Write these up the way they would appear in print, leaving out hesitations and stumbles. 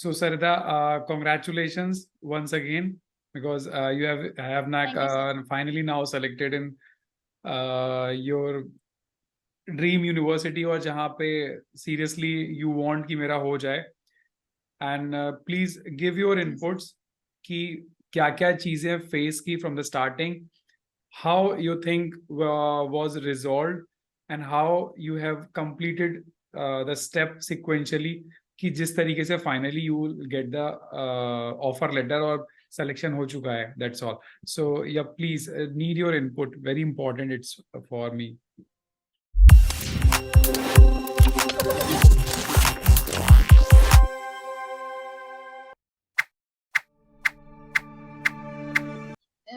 So Sarita, congratulations once again, because you have Thank you, sir. finally now selected in your dream university, और जहाँ पे seriously you want कि मेरा हो जाए. And please give your inputs कि क्या क्या चीजें फेस की from the starting, how you think was resolve, and how you have completed the step sequentially, कि जिस तरीके से finally you will get the offer letter और सिलेक्शन हो चुका है. That's all. So yeah please need your input, very important it's for me.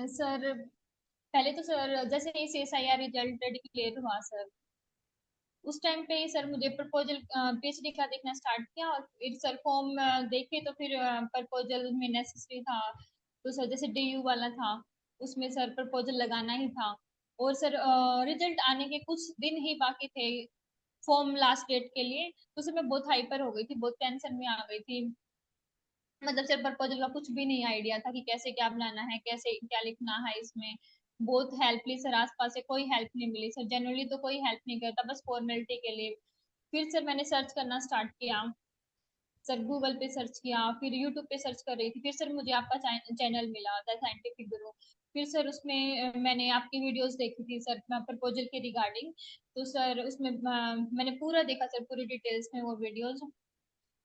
Sir पहले तो सर जैसे ही CSIR रिजल्ट डिक्लेयर हुआ सर, उस टाइम पे ही सर मुझे प्रपोजल PhD का देखना स्टार्ट किया, और फिर सर फॉर्म देखे तो फिर प्रपोजल में नेसेसरी था, तो सर जैसे DU वाला था उसमें सर प्रपोजल लगाना ही था. और सर रिजल्ट आने के कुछ दिन ही बाकी थे फॉर्म लास्ट डेट के लिए, तो सर मैं बहुत हाइपर हो गई थी, बहुत टेंशन में आ गई थी. मतलब सर प्रपोजल का कुछ भी नहीं आइडिया था कि कैसे क्या बनाना है, कैसे क्या लिखना है इसमें. बहुत हेल्प ली सर, आसपास से कोई हेल्प नहीं मिली सर, जनरली तो कोई हेल्प नहीं करता, बस फॉर्मेलिटी के लिए. फिर सर मैंने सर्च करना स्टार्ट किया सर, गूगल पे सर्च किया, फिर यूट्यूब पे सर्च कर रही थी, फिर सर मुझे आपका चैनल मिला द साइंटिफिक गुरु. फिर सर उसमें मैंने आपकी वीडियोस देखी थी सर प्रपोजल के रिगार्डिंग. तो सर उसमें मैंने पूरा देखा सर, पूरी डिटेल्स में वो वीडियोस.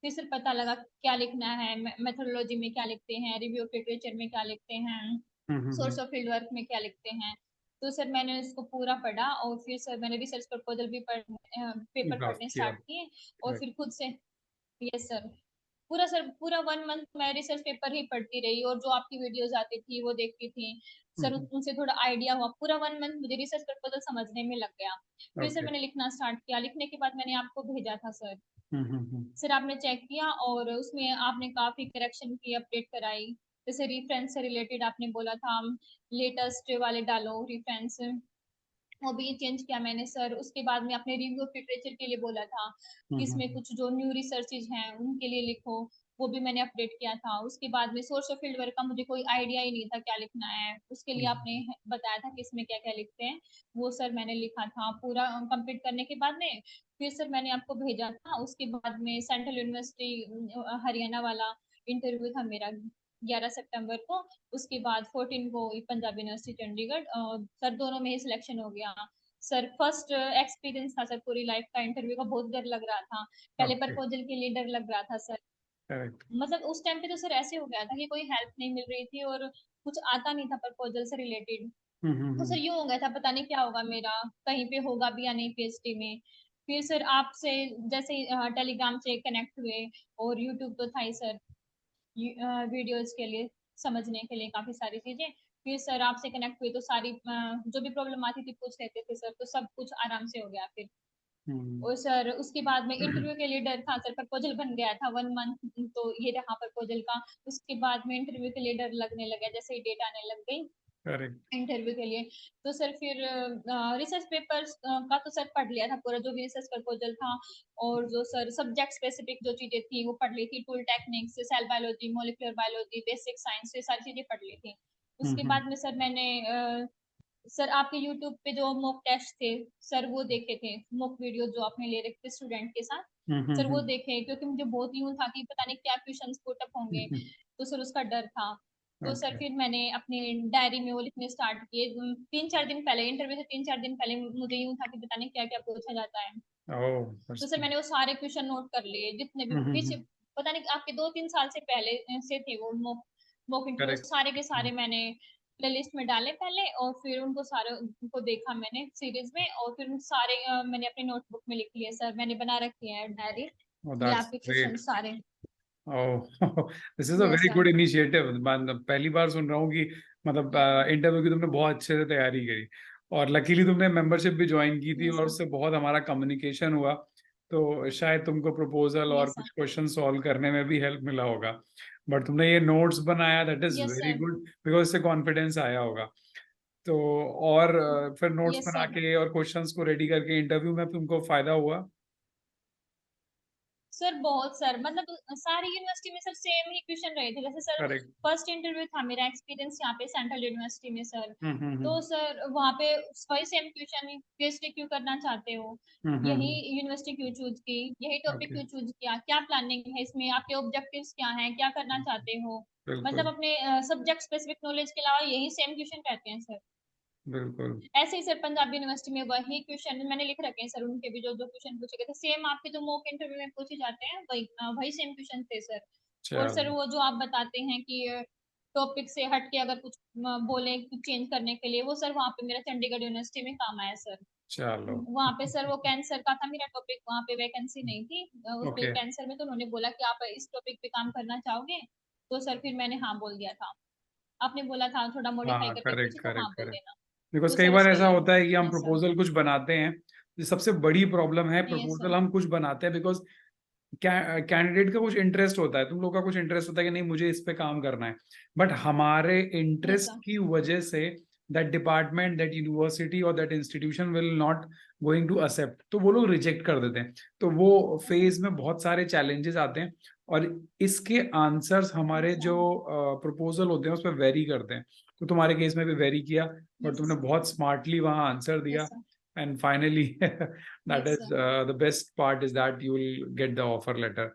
फिर सर पता लगा क्या लिखना है, मेथोडोलॉजी में क्या लिखते हैं, रिव्यू ऑफ लिटरेचर में क्या लिखते हैं, सोर्स ऑफ फील्ड वर्क में क्या लिखते हैं. तो सर मैंने उसको पूरा पढ़ा, और फिर सर मैंने रिसर्च प्रपोजल भी पेपर ड्राफ्ट पढ़ने किया. स्टार्ट किए. और फिर खुद से, यस सर, सर पूरा 1 मंथ मैं रिसर्च पेपर ही पढ़ती रही, और जो आपकी वीडियोस आती थी वो देखती थी सर, उनसे थोड़ा आइडिया हुआ. पूरा 1 मंथ मुझे रिसर्च प्रपोजल समझने में लग गया. फिर सर ओके. मैंने लिखना स्टार्ट किया, लिखने के बाद मैंने आपको भेजा था सर. सर आपने चेक किया और उसमें आपने काफी करेक्शन की, अपडेट कराई. जैसे रेफरेंस से रिलेटेड आपने बोला था लेटेस्ट वाले डालो रेफरेंस, वो भी चेंज किया मैंने सर. उसके बाद में आपने रिव्यू ऑफ लिटरेचर के लिए बोला था कि इसमें कुछ जो न्यू रिसर्चेज हैं उनके लिए लिखो, वो भी मैंने अपडेट किया था. उसके बाद में सोर्स ऑफ फील्ड वर्क का मुझे कोई आइडिया ही नहीं था क्या लिखना है, उसके लिए आपने बताया था कि इसमें क्या क्या लिखते हैं, वो सर मैंने लिखा था. पूरा कंप्लीट करने के बाद में फिर सर मैंने आपको भेजा था. उसके बाद में सेंट्रल यूनिवर्सिटी हरियाणा वाला इंटरव्यू था मेरा 11 सितंबर को. उसके बाद 14 को पंजाब यूनिवर्सिटी चंडीगढ़, सर दोनों में ही सिलेक्शन हो गया. सर फर्स्ट एक्सपीरियंस था सर पूरी लाइफ का, इंटरव्यू का बहुत डर लग रहा था, पहले ओके. प्रपोजल के लिए डर लग रहा था सर. करेक्ट. मतलब उस टाइम पे तो सर ऐसे हो गया था कि कोई हेल्प नहीं मिल रही थी, और कुछ आता नहीं था प्रपोजल से रिलेटेड. तो सर यूं हो गया था, पता नहीं क्या होगा मेरा, कहीं पे होगा भी या नहीं PhD में. फिर सर आपसे जैसे टेलीग्राम से कनेक्ट हुए, और यूट्यूब तो था ही सर वीडियोस के लिए, समझने के लिए काफी सारी चीजें. फिर सर आपसे कनेक्ट हुए तो सारी जो भी प्रॉब्लम आती थी पूछ लेते थे सर, तो सब कुछ आराम से हो गया फिर. और सर उसके बाद में इंटरव्यू के लिए डर था सर, प्रपोजल बन गया था 1 मंथ, तो ये रहा प्रपोजल का. उसके बाद में इंटरव्यू के लिए डर लगने लगा जैसे ही डेट आने लग गई करेक्ट. इंटरव्यू के लिए. तो सर फिर रिसर्च पेपर्स का तो सर पढ़ लिया था पूरा, जो भी रिसर्च प्रपोजल था. और जो सर सब्जेक्ट स्पेसिफिक जो चीजें थी वो पढ़ ली थी, tool techniques, cell biology, molecular biology, basic science, ये सारी चीजें पढ़ ली थी. उसके बाद में सर मैंने सर आपके यूट्यूब पे जो मॉक टेस्ट थे सर वो देखे थे, मॉक वीडियो जो आपने ले रखे थे स्टूडेंट के साथ, सर वो देखे, क्योंकि मुझे बहुत यूं था कि पता नहीं क्या क्वेश्चंस पुट अप होंगे, तो सर उसका डर था. तो सर ओके. फिर मैंने अपने डायरी में वो लिखने स्टार्ट किए 3-4 दिन पहले, इंटरव्यू से 3-4 दिन पहले मुझे यूं था कि पता नहीं क्या क्या पूछा जाता है. ओह, तो सर मैंने वो सारे क्वेश्चन नोट कर लिए जितने भी पीछे, पता नहीं आपके 2-3 साल से पहले से थे वो मॉक इंटरव्यू, करेक्ट. सारे के सारे मैंने प्ले लिस्ट में डाले पहले, और फिर उनको सारे उनको देखा मैंने सीरीज में, और फिर सारे मैंने अपनी नोटबुक में लिख लिए सर, मैंने बना रखी है डायरी. Oh, ये that's आपके क्वेश्चन great. सारे. Oh, this is a yes very sir. good initiative. मैं पहली बार सुन रहा हूँ कि मतलब इंटरव्यू की तुमने बहुत अच्छे से तैयारी करी, और लकीली तुमने मेंबरशिप भी ज्वाइन की थी, यस और सर. उससे बहुत हमारा कम्युनिकेशन हुआ, तो शायद तुमको प्रपोजल और यस सर. कुछ क्वेश्चन सॉल्व करने में भी हेल्प मिला होगा. बट तुमने ये नोट्स बनाया, that is yes very sir. Good, because इससे कॉन्फिडेंस आया होगा. तो और फिर नोट्स यस बना सर. के और क्वेश्चंस को रेडी करके इंटरव्यू में तुमको फायदा हुआ. सर बहुत सर, मतलब सारी यूनिवर्सिटी में सर सेम ही क्वेश्चन रहे थे। जैसे सर करेक्ट। फर्स्ट इंटरव्यू था मेरा एक्सपीरियंस यहाँ पे सेंट्रल यूनिवर्सिटी में सर, तो हम्म। सर वहाँ पे वही सेम क्वेश्चन, पीएचडी क्यों करना चाहते हो, यही हम्म। यूनिवर्सिटी क्यों चूज की, यही टॉपिक ओके। क्यों चूज किया, क्या प्लानिंग है इसमें, आपके ऑब्जेक्टिव्स क्या हैं, क्या करना चाहते हो, बिल्कुल। मतलब अपने सब्जेक्ट स्पेसिफिक नॉलेज के अलावा यही सेम क्वेश्चन रहते हैं सर। बिल्कुल। ऐसे ही सर पंजाबी यूनिवर्सिटी में वही क्वेश्चन मैंने लिख रखे हैं सर, उनके भी जो जो क्वेश्चन पूछे गए थे सेम आपके जो मॉक इंटरव्यू में पूछे जाते हैं वही वही सेम क्वेश्चन थे सर। और सर चलो। वो जो आप बताते हैं कि टॉपिक से हट के अगर कुछ बोले कुछ चेंज करने के लिए, वो सर वहाँ पे मेरा चंडीगढ़ यूनिवर्सिटी में काम आया सर। चलो। वहाँ पे सर वो कैंसर का था मेरा टॉपिक, वहाँ पे वैकेंसी नहीं थी उस पे ओके। कैंसर में, तो उन्होंने बोला कि आप इस टॉपिक पे काम करना चाहोगे, तो सर फिर मैंने हाँ बोल दिया था। आपने बोला था थोड़ा मॉडिफाई हाँ, करके करेक्ट पूछे तो हाँ करेक्ट बोल करेक्ट। देना। बिकॉज तो कई सर बार ऐसा इसलिए। होता है कि हम यस सर। प्रपोजल कुछ बनाते हैं, ये सबसे बड़ी प्रॉब्लम है, यस प्रपोजल सर। हम कुछ बनाते हैं बिकॉज कैंडिडेट का कुछ इंटरेस्ट होता है, तुम लोग का कुछ इंटरेस्ट होता है कि नहीं मुझे इस पे काम करना है, बट हमारे यस इंटरेस्ट सर। की वजह से दैट डिपार्टमेंट, दैट यूनिवर्सिटी और that institution will not going to accept, तो वो लोग रिजेक्ट कर देते हैं। तो वो फेज में बहुत सारे चैलेंजेस आते हैं, और इसके आंसर्स हमारे यस सर। जो प्रपोजल होते हैं उस पर वेरी करते हैं। तो तुम्हारे केस में भी वेरी किया, और तुमने यस। बहुत स्मार्टली वहां आंसर दिया, yes sir. and finally that yes is sir. the best part is that you will get the offer letter.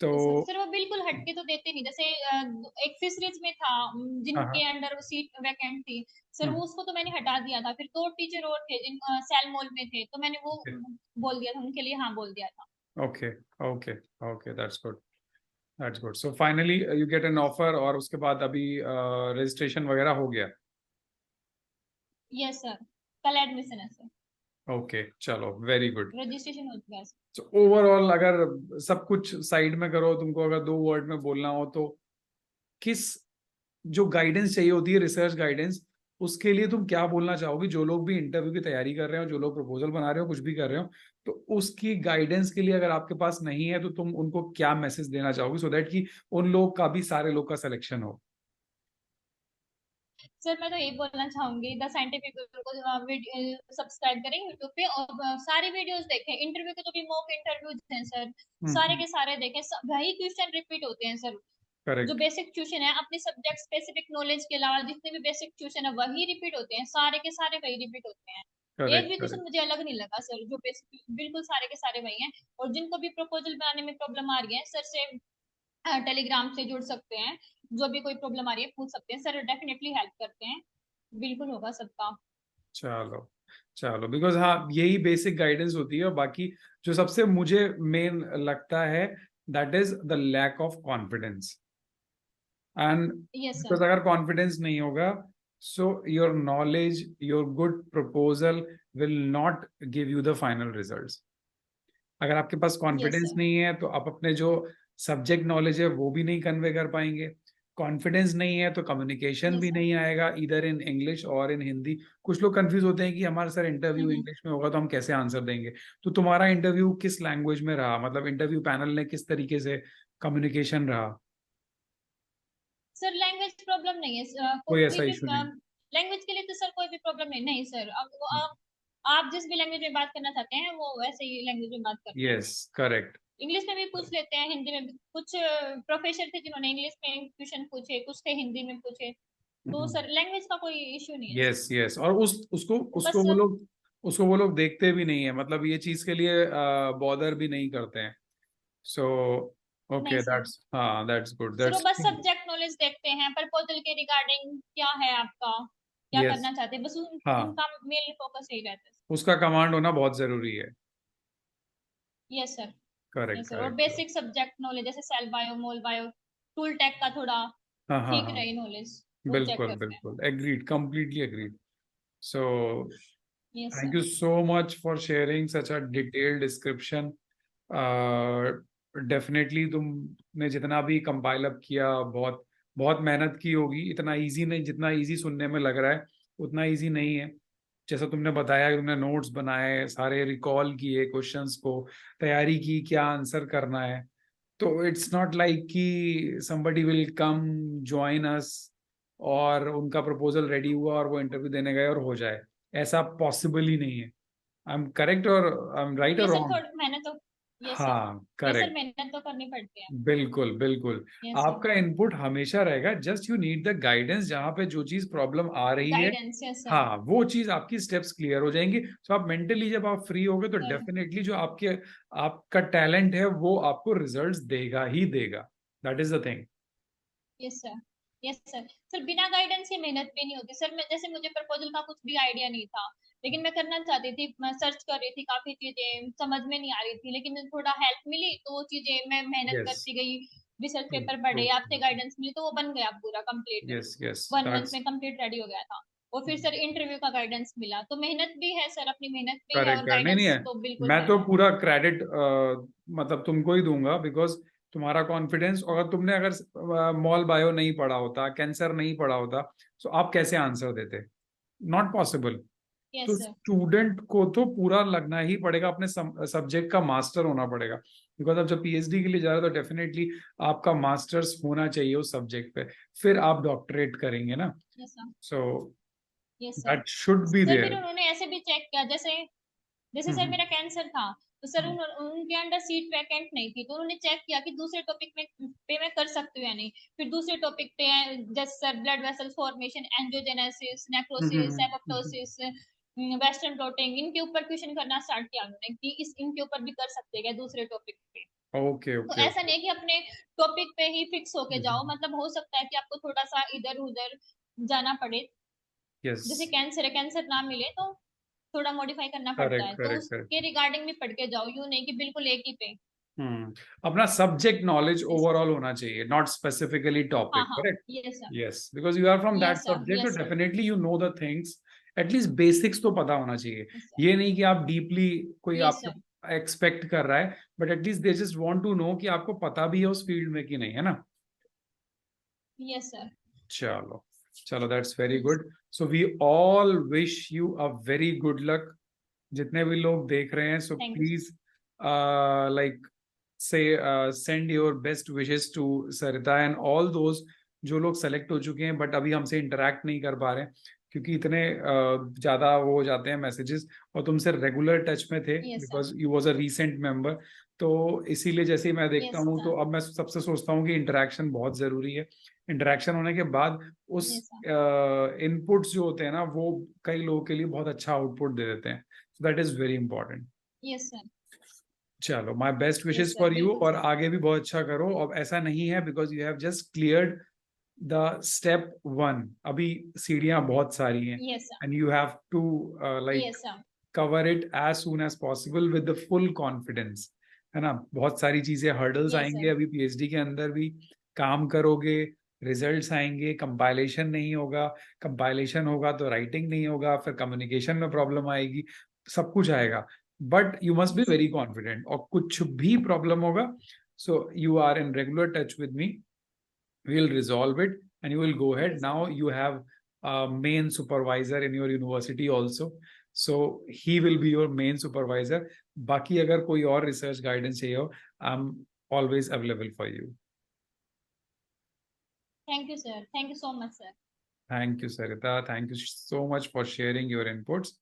तो यस सर, सर वो बिल्कुल हटके तो देते नहीं, जैसे एक फिशरीज में था हाँ जिनके हाँ। अंडर सीट वैकेंट थी सर, वो हम्म। उसको तो मैंने हटा दिया था। फिर दो टीचर और थे जिन सेल मोल में थे, तो मैंने वो बोल दिया था उनके लिए, हाँ बोल दिया था। Okay okay okay, that's good, that's good. So finally you get an offer, और उसके बाद अभी रजिस्ट्रेशन वगैरह हो गया? यस सर, कल एडमिशन है सर, ओके, चलो, वेरी गुड। रजिस्ट्रेशन हो गया सर। सो ओवरऑल अगर सब कुछ साइड में करो, तुमको अगर दो वर्ड में बोलना हो तो किस, जो गाइडेंस चाहिए होती है, रिसर्च गाइडेंस, उसके लिए तुम क्या बोलना चाहोगे? जो लोग भी इंटरव्यू की तैयारी कर रहे हो, जो लोग प्रपोजल बना रहे हो, कुछ भी कर रहे हो, तो उसकी गाइडेंस के लिए अगर आपके पास नहीं है तो तुम उनको क्या मैसेज देना चाहोगे, सो दैट कि उन लोग का भी, सारे लोग का सिलेक्शन हो? सर मैं तो यही बोलना चाहूंगी, द साइंटिफिक को सब्सक्राइब करें यूट्यूब पे, और सारी वीडियोस देखें, इंटरव्यू के जो भी मॉक इंटरव्यूज हैं सर सारे हम्म। के सारे देखें, वही क्वेश्चन रिपीट होते हैं सर। जो करेक्ट बेसिक क्वेश्चन है अपने सब्जेक्ट स्पेसिफिक नॉलेज के अलावा जितने भी बेसिक क्वेश्चन है वही रिपीट होते हैं, सारे के सारे वही रिपीट होते हैं। एक करेक्ट भी क्वेश्चन करेक्ट। मुझे अलग नहीं लगा सर, जो बेसिक बिल्कुल सारे के सारे वही हैं। और जिनको भी प्रपोजल बनाने में प्रॉब्लम आ रही है सर से टेलीग्राम से जुड़ सकते हैं, जो भी कोई प्रॉब्लम आ रही है पूछ सकते हैं, सर डेफिनेटली हेल्प करते हैं, बिल्कुल होगा सबका। चलो चलो, बिकॉज हाँ, यही बेसिक गाइडेंस होती है, और बाकी जो सबसे मुझे मेन लगता है, that is the lack of confidence. And yes sir. Because अगर कॉन्फिडेंस नहीं होगा, so your knowledge, your good proposal will not give you the final results. अगर आपके पास यस कॉन्फिडेंस सर। नहीं है तो आप अपने जो सब्जेक्ट नॉलेज है वो भी नहीं कन्वे कर पाएंगे। कॉन्फिडेंस नहीं है तो कम्युनिकेशन यस भी सर। नहीं आएगा, इधर इन इंग्लिश और इन हिंदी। कुछ लोग कंफ्यूज होते हैं कि हमारा सर इंटरव्यू इंग्लिश में होगा तो हम कैसे आंसर देंगे। तो तुम्हारा इंटरव्यू किस लैंग्वेज में रहा, मतलब इंटरव्यू पैनल ने किस तरीके से कम्युनिकेशन रहा? सर लैंग्वेज प्रॉब्लम नहीं है कोई कोई ऐसा भी इशू नहीं? लैंग्वेज के लिए तो सर कोई भी प्रॉब्लम नहीं, नहीं सर, अब आप जिस भी लैंग्वेज में बात करना चाहते हैं वो वैसे ही लैंग्वेज में बात करते हैं। Yes, correct. इंग्लिश में भी पूछ लेते हैं, हिंदी में भी। कुछ प्रोफेसर थे जिन्होंने इंग्लिश में क्वेश्चन पूछे, कुछ थे हिंदी में पूछे, तो सर लैंग्वेज का कोई इश्यू नहीं है सर। यस यस, और उस उसको उसको बस वो लोग, उसको वो लोग देखते भी नहीं है, मतलब ये चीज के लिए बॉदर भी नहीं करते हैं। सो नहीं ओके, सर, दैट्स, हाँ, दैट्स गुड, सर वो दैट्स। बस सब्जेक्ट नॉलेज देखते हैं, प्रपोजल के रिगार्डिंग क्या है आपका, क्या यस। करना चाहते हैं, बस हाँ, उनका मेन फोकस यही रहता है। उसका कमांड होना बहुत जरूरी है। Yes sir. Correct yes sir, और करेक्ट। बेसिक सब्जेक्ट नॉलेज जैसे सेल बायो, मोल बायो, टूल टेक का थोड़ा हाँ हाँ ठीक हाँ, रही नॉलेज, वो चेक बिल्कुल करते हैं। बिल्कुल, agreed, completely agreed. So yes thank sir. You so much for sharing such a detailed description. Definitely तुमने जितना भी कंपाइल अप किया, बहुत बहुत मेहनत की होगी। इतना इजी नहीं, जितना इजी सुनने में लग रहा है उतना इजी नहीं है। जैसा तुमने बताया, तुमने नोट्स बनाए, सारे रिकॉल किए, क्वेश्चंस को तैयारी की, क्या आंसर करना है। तो इट्स नॉट लाइक कि somebody will come join us और उनका प्रपोजल रेडी हुआ और वो इंटरव्यू देने गए और हो जाए। ऐसा पॉसिबल ही नहीं है। आई एम करेक्ट और आई एम राइट और ये सर रॉन्ग? थोड़ा मैंने तो यस सर। हाँ यस सर, करेक्ट, मेहनत तो करनी पड़ती है। बिल्कुल बिल्कुल। Yes sir. आपका इनपुट हमेशा रहेगा, just you need the guidance, जहां पे जो चीज प्रॉब्लम आ रही है, गाइडेंस, यस सर। हाँ वो चीज आपकी स्टेप्स क्लियर हो जाएंगी। तो आप मेंटली जब आप फ्री होगे तो सर, डेफिनेटली जो आपके आपका टैलेंट है वो आपको रिजल्ट्स देगा ही देगा। That is the thing. Yes sir. Yes sir. Sir बिना गाइडेंस के मेहनत भी नहीं होती सर। मैं जैसे मुझे प्रपोजल का कुछ भी आइडिया नहीं था, लेकिन मैं करना चाहती थी, मैं सर्च कर रही थी, काफी चीजें समझ में नहीं आ रही थी, लेकिन थोड़ा हेल्प मिली तो वो चीजें मैं मेहनत यस, करती गई, रिसर्च ट्रू पेपर ट्रू, पढ़े, आपसे गाइडेंस मिली तो वो बन गया पूरा complete. Yes yes 1 month that's में कंप्लीट रेडी हो गया था। और फिर सर इंटरव्यू का गाइडेंस मिला, तो मेहनत भी है सर, अपनी मेहनत भी है, और करेक्ट है। नहीं नहीं गाइडेंस है, तो बिल्कुल मैं है। तो पूरा क्रेडिट मतलब तुमको ही दूंगा, बिकॉज तुम्हारा कॉन्फिडेंस, अगर तुमने अगर मॉल बायो नहीं पढ़ा होता, कैंसर नहीं पढ़ा होता, तो आप कैसे आंसर देते? Not possible. तो यस सर। स्टूडेंट को तो पूरा लगना ही पड़ेगा, अपने सब्जेक्ट का मास्टर होना पड़ेगा, बिकॉज आप जब पीएचडी के लिए जा रहे हो तो डेफिनेटली आपका मास्टर्स होना चाहिए उस सब्जेक्ट पे, फिर आप डॉक्टरेट करेंगे ना। Yes sir. So yes sir. That should be sir फिर देयर। उन्होंने ऐसे भी चेक किया, जैसे जैसे सर मेरा कैंसर था, तो सर उनके अंडर सीट वैकेंट नहीं थी, तो उन्होंने चेक किया कि दूसरे टॉपिक में पे मैं कर सकती हूँ या नहीं। फिर दूसरे टॉपिक पे जैसे sir blood vessel formation, angiogenesis, necrosis, apoptosis, western blotting, इनके ऊपर क्वेश्चन करना स्टार्ट किया उन्होंने कि इस इनके ऊपर भी कर सकते हैं क्या दूसरे टॉपिक पे। ओके तो ओके ऐसा ओके। नहीं है कि अपने टॉपिक पे ही फिक्स होके जाओ, मतलब हो सकता है कि आपको थोड़ा सा इधर उधर जाना पड़े। यस, जैसे कैंसर है, कैंसर ना मिले तो थोड़ा मॉडिफाई करना पड़ता करेक्ट है, तो करेक्ट करेक्ट। उसके रिगार्डिंग भी पढ़ के जाओ, यूं नहीं कि बिल्कुल एक ही पे। अपना subject knowledge yes sir. Overall होना चाहिए, नॉट स्पेसिफिकली हाँ टॉपिक, हाँ। Correct. Yes sir. Yes, because you are from that yes sir. Subject, तो yes sir. Definitely you know the things, at least basics तो पता होना चाहिए। Yes sir. ये नहीं कि आप डीपली कोई यस सर। आपसे एक्सपेक्ट कर रहा है, but at least they just want to know कि आपको पता भी है उस फील्ड में कि नहीं, है ना। Yes sir. चलो, चलो that's very yes. Good. So we all wish you a very good luck, जितने भी लोग देख रहे हैं। So thank you sir. Please like से send your best wishes to Sarita and all those जो लोग सेलेक्ट हो चुके हैं बट अभी हमसे इंटरेक्ट नहीं कर पा रहे हैं, क्योंकि इतने ज्यादा वो हो जाते हैं मैसेजेस, और तुमसे रेगुलर टच में थे yes sir. Because you was a recent member. तो इसीलिए जैसे ही मैं देखता यस हूँ तो सर। अब मैं सबसे सोचता हूँ कि इंटरेक्शन बहुत जरूरी है। इंटरेक्शन होने के बाद उस यस सर। इनपुट्स जो होते हैं ना, वो कई लोगों के लिए बहुत अच्छा आउटपुट दे देते हैं। So that is very important. Yes sir. चलो, my best yes wishes sir, for you, बिल्कुल और सर। आगे भी बहुत अच्छा करो। अब ऐसा नहीं है because you have just cleared the step one, अभी सीढ़ियां बहुत सारी हैं, yes sir. And you have to like yes sir. Cover it as soon as possible with the full confidence, है ना। बहुत सारी चीजें हर्डल्स यस आएंगे सर। अभी पीएचडी के अंदर भी, काम करोगे, रिजल्ट्स आएंगे, कंपाइलेशन नहीं होगा, कंपाइलेशन होगा तो राइटिंग नहीं होगा, फिर कम्युनिकेशन में प्रॉब्लम आएगी, सब कुछ आएगा, but you must be yes very sir. Confident. और कुछ भी प्रॉब्लम होगा, so you are in regular touch with me, we'll resolve it and you will go ahead. Yes Now sir. you have a main supervisor in your university also, so he will be your main supervisor. बाकी अगर कोई और research guidance चाहिए हो, I'm always available for you. Thank you sir, thank you so much sir. Thank you Sarita, thank you so much for sharing your inputs.